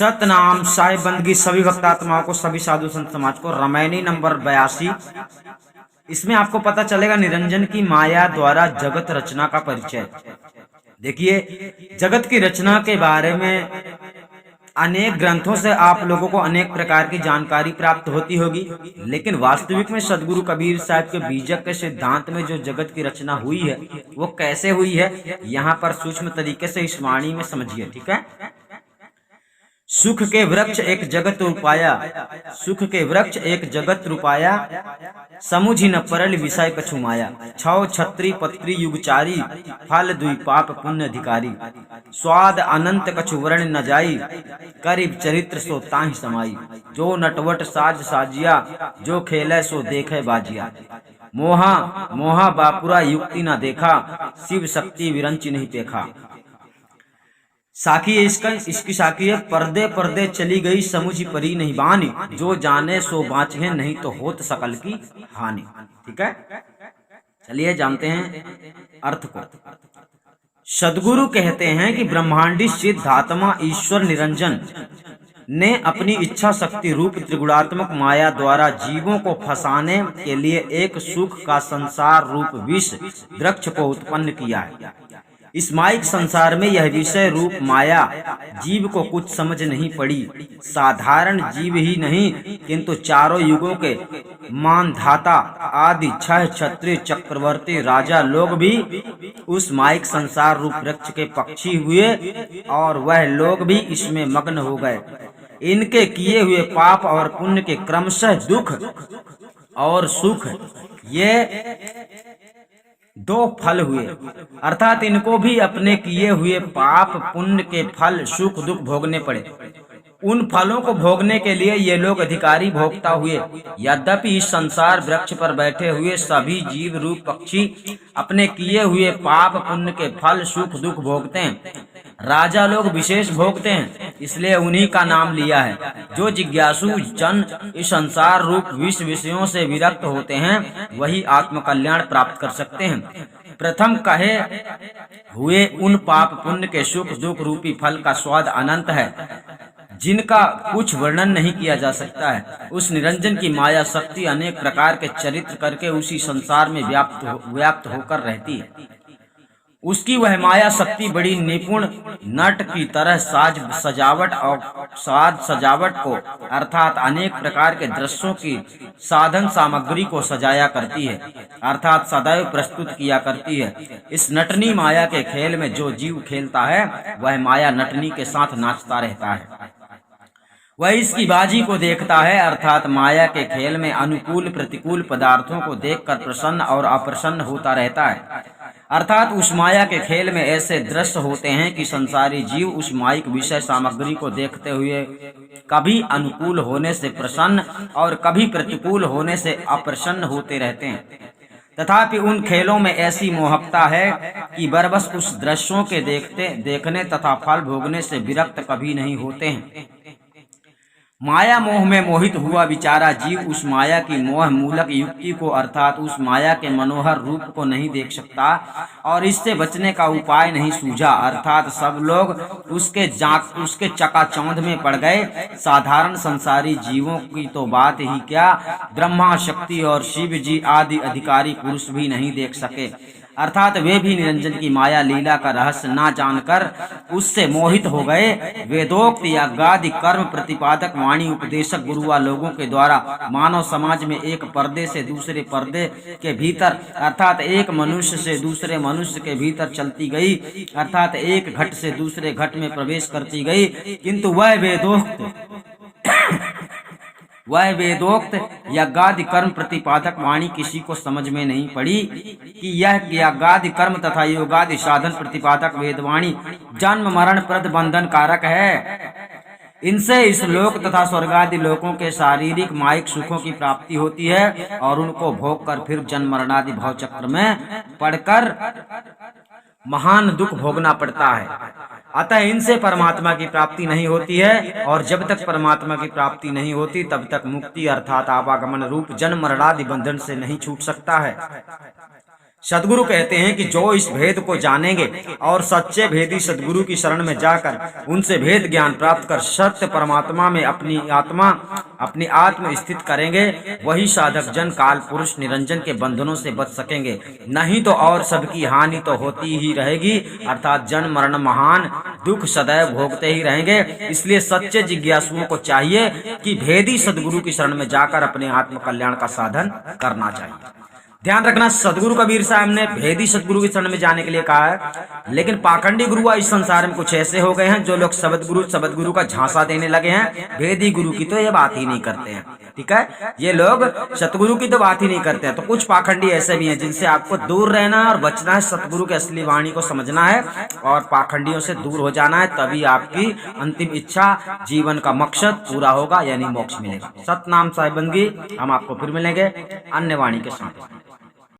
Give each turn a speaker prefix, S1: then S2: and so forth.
S1: सतनाम साहिब बंदगी सभी भक्तात्माओं को, सभी साधु संत समाज को। रामायणी नंबर 82। इसमें आपको पता चलेगा निरंजन की माया द्वारा जगत रचना का परिचय। देखिए, जगत की रचना के बारे में अनेक ग्रंथों से आप लोगों को अनेक प्रकार की जानकारी प्राप्त होती होगी, लेकिन वास्तविक में सदगुरु कबीर साहब के बीजक के सिद्धांत में जो जगत की रचना हुई है वो कैसे हुई है, यहाँ पर सूक्ष्म तरीके से इस वाणी में समझिए। ठीक है। सुख के वृक्ष एक जगत रूपाया, सुख के वृक्ष एक जगत रूपाया, समुझि न परल विषय कछु माया। छौ छत्री पत्री युगचारी, फल दुई पाप पुण्य अधिकारी। स्वाद अनंत कछु वर्ण न जाई, करीब चरित्र सो ताहि समाई। जो नटवट साज साजिया, जो खेले सो देखे बाजिया। मोहा मोहा बापुरा युक्ति न देखा, शिव शक्ति विरंची नहीं देखा। साखी इसकी साखी है, पर्दे पर्दे चली गई समुझी परी नहीं बानी। जो जाने सो बाँचे नहीं तो होत सकल की हानि। ठीक है, चलिए जानते हैं अर्थ को। सदगुरु कहते हैं कि ब्रह्मांडी सिद्धात्मा ईश्वर निरंजन ने अपनी इच्छा शक्ति रूप त्रिगुणात्मक माया द्वारा जीवों को फंसाने के लिए एक सुख का संसार रूप विष वृक्ष को उत्पन्न किया है। इस माइक संसार में यह विषय रूप माया जीव को कुछ समझ नहीं पड़ी। साधारण जीव ही नहीं किंतु चारों युगों के मानधाता आदि छह क्षत्रिय चक्रवर्ती राजा लोग भी उस माइक संसार रूप वृक्ष के पक्षी हुए और वह लोग भी इसमें मग्न हो गए। इनके किए हुए पाप और पुण्य के क्रमशः दुख और सुख ये दो फल हुए, अर्थात इनको भी अपने किए हुए पाप पुण्य के फल सुख दुख भोगने पड़े। उन फलों को भोगने के लिए ये लोग अधिकारी भोक्ता हुए। यद्यपि इस संसार वृक्ष पर बैठे हुए सभी जीव रूप पक्षी अपने किए हुए पाप पुण्य के फल सुख दुख भोगते हैं, राजा लोग विशेष भोगते हैं, इसलिए उन्हीं का नाम लिया है। जो जिज्ञासु जन इस संसार रूप विष विषयों से विरक्त होते हैं वही आत्मकल्याण प्राप्त कर सकते हैं। प्रथम कहे हुए उन पाप पुण्य के सुख दुख रूपी फल का स्वाद अनंत है, जिनका कुछ वर्णन नहीं किया जा सकता है। उस निरंजन की माया शक्ति अनेक प्रकार के चरित्र करके उसी संसार में व्याप्त होकर रहती है। उसकी वह माया शक्ति बड़ी निपुण नट की तरह साज सजावट को अर्थात अनेक प्रकार के दृश्यों की साधन सामग्री को सजाया करती है, अर्थात सदैव प्रस्तुत किया करती है। इस नटनी माया के खेल में जो जीव खेलता है वह माया नटनी के साथ नाचता रहता है। वह इसकी बाजी को देखता है, अर्थात माया के खेल में अनुकूल प्रतिकूल पदार्थों को देखकर प्रसन्न और अप्रसन्न होता रहता है। अर्थात उस माया के खेल में ऐसे दृश्य होते हैं कि संसारी जीव उस माइक विषय सामग्री को देखते हुए कभी अनुकूल होने से प्रसन्न और कभी प्रतिकूल होने से अप्रसन्न होते रहते हैं। तथापि उन खेलों में ऐसी मोहकता है कि बरबस उस दृश्यों के देखने तथा फल भोगने से विरक्त कभी नहीं होते हैं। माया मोह में मोहित हुआ विचारा जीव उस माया की मोह मूलक युक्ति को अर्थात उस माया के मनोहर रूप को नहीं देख सकता और इससे बचने का उपाय नहीं सूझा, अर्थात सब लोग उसके चकाचौंध में पड़ गए। साधारण संसारी जीवों की तो बात ही क्या, ब्रह्मा शक्ति और शिव जी आदि अधिकारी पुरुष भी नहीं देख सके, अर्थात वे भी निरंजन की माया लीला का रहस्य ना जानकर उससे मोहित हो गए। वेदोक्त यज्ञादि कर्म प्रतिपादक वाणी उपदेशक गुरुआ लोगों के द्वारा मानव समाज में एक पर्दे से दूसरे पर्दे के भीतर अर्थात एक मनुष्य से दूसरे मनुष्य के भीतर चलती गई, अर्थात एक घट से दूसरे घट में प्रवेश करती गई, किंतु वह वेदोक्त यज्ञादि कर्म प्रतिपादक वाणी किसी को समझ में नहीं पड़ी कि यह यज्ञादि कर्म तथा योगादि साधन प्रतिपादक वेदवाणी जन्म मरण प्रद बंधन कारक है। इनसे इस लोक तथा स्वर्गादि लोकों के शारीरिक माइक सुखों की प्राप्ति होती है और उनको भोग कर फिर जन्म मरणादि भव चक्र में पड़कर महान दुख भोगना पड़ता है। अतः इनसे परमात्मा की प्राप्ति नहीं होती है और जब तक परमात्मा की प्राप्ति नहीं होती तब तक मुक्ति अर्थात आवागमन रूप जन्म मरणादि बंधन से नहीं छूट सकता है। सदगुरु कहते हैं कि जो इस भेद को जानेंगे और सच्चे भेदी सदगुरु की शरण में जाकर उनसे भेद ज्ञान प्राप्त कर सत्य परमात्मा में अपनी आत्म स्थित करेंगे, वही साधक जन काल पुरुष निरंजन के बंधनों से बच सकेंगे। नहीं तो और सबकी हानि तो होती ही रहेगी, अर्थात जन्म मरण महान दुख सदैव भोगते ही रहेंगे। इसलिए सच्चे जिज्ञासुओं को चाहिए कि भेदी सदगुरु की शरण में जाकर अपने आत्म कल्याण का साधन करना चाहिए। ध्यान रखना, सदगुरु कबीर साहब ने भेदी सदगुरु की शरण में जाने के लिए कहा है, लेकिन पाखंडी गुरु इस संसार में कुछ ऐसे हो गए हैं जो लोग शब्द गुरु का झांसा देने लगे हैं, भेदी गुरु की तो ये बात ही नहीं करते हैं। ठीक है, ये लोग सतगुरु की तो बात ही नहीं करते हैं। तो कुछ पाखंडी ऐसे भी हैं जिनसे आपको दूर रहना है और बचना है, सतगुरु की असली वाणी को समझना है और पाखंडियों से दूर हो जाना है, तभी आपकी अंतिम इच्छा, जीवन का मकसद पूरा होगा, यानी मोक्ष मिलेगा। सतनाम साहिब बंदगी। हम आपको फिर मिलेंगे अन्य वाणी के साथ।